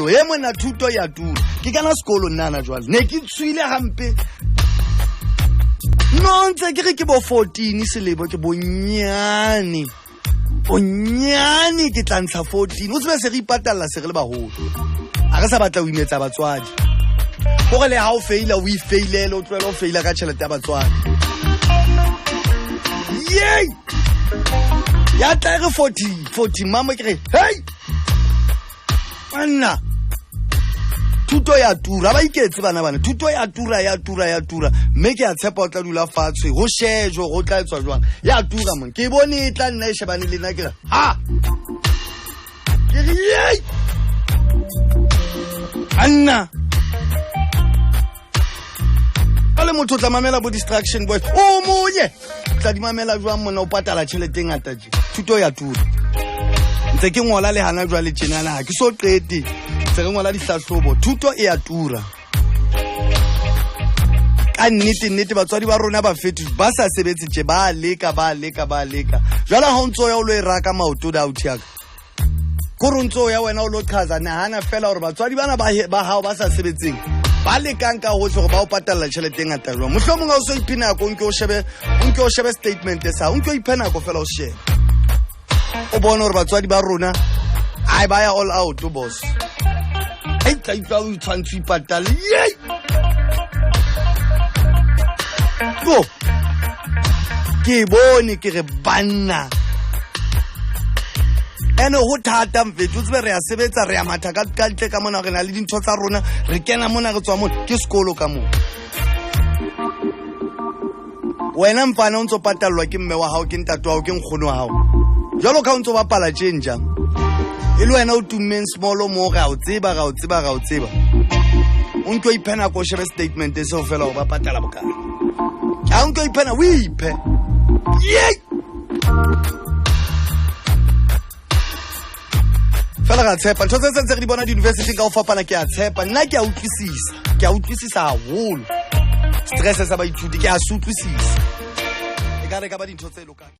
sekolo e mona thuto ya tura ke kana sekolo nana jwale ne ke tswile hampe no ntse ke re ke bo 14 selebo ke bonyane ke tla ntsha 14 o tsebe se re ipatalla se re le baholo a re sa batla o imetsa batswadi gore le ha o faila o ifailele o tloela o faila ka tšhelete ya batswadi yey ya tla re 40 mama ke re hey anna thuto ya tura ba iketse bana thuto ya tura mme ke a tshepa o tla dula fatshe go shejo go tla etswa jwang ya tura mon ke bone e tla nna e shebane le nna ke ha ke re yey anna ale motho tla mamela bo distraction boy o monye tla di mamela jwang mona o patala tšhelete ngata je thuto ya tura ntse ke ngola le hana jwa le tjenana ha ke so qete se re ngola dihlahlobo thuto e ya tura ka nnete batswadi ba rona ba fetu ba sa sebetse tje ba leka jwala ha ntso ya o lo e raka maoto da out ya go rontso ya wena o lo chaza nahana fela hore batswadi bana ba hao ba sa sebetseng ba lekang ka hohle go ba o patalla tšhelete ngata jwa mohlomong ga o so iphina go nke o shebe statement sa o nke o iphena go fela o shebe o bona hore batswadi ba rona ai ba ya all out boss ai tla itla o tshwantse ipatala yey go ke bone ke re banna ene go thata mfethu tsebe re a sebetsa re a matha ka ntle ka mona re na le dintho tsa rona re kena mona re tswa mona ke sekolo ka mona wena mfana o ntso patallwa ke mme wa hao ke ntate wa hao ke nkgono wa hao jalo ka o ntso bapala tjenja e le wena o tummeng small mo ga o tseba o ntlo iphena ko shebe statement se o fela o ba patala bokana a o ntlo iphena o iphe yey fela ga tshepa ntho tse re di bona di-university ka o fapana ke a tshepa nna ke a utlwisisa haholo stress sa baithuti ke a se utlwisisa e ka re ka ba dintho tse lokang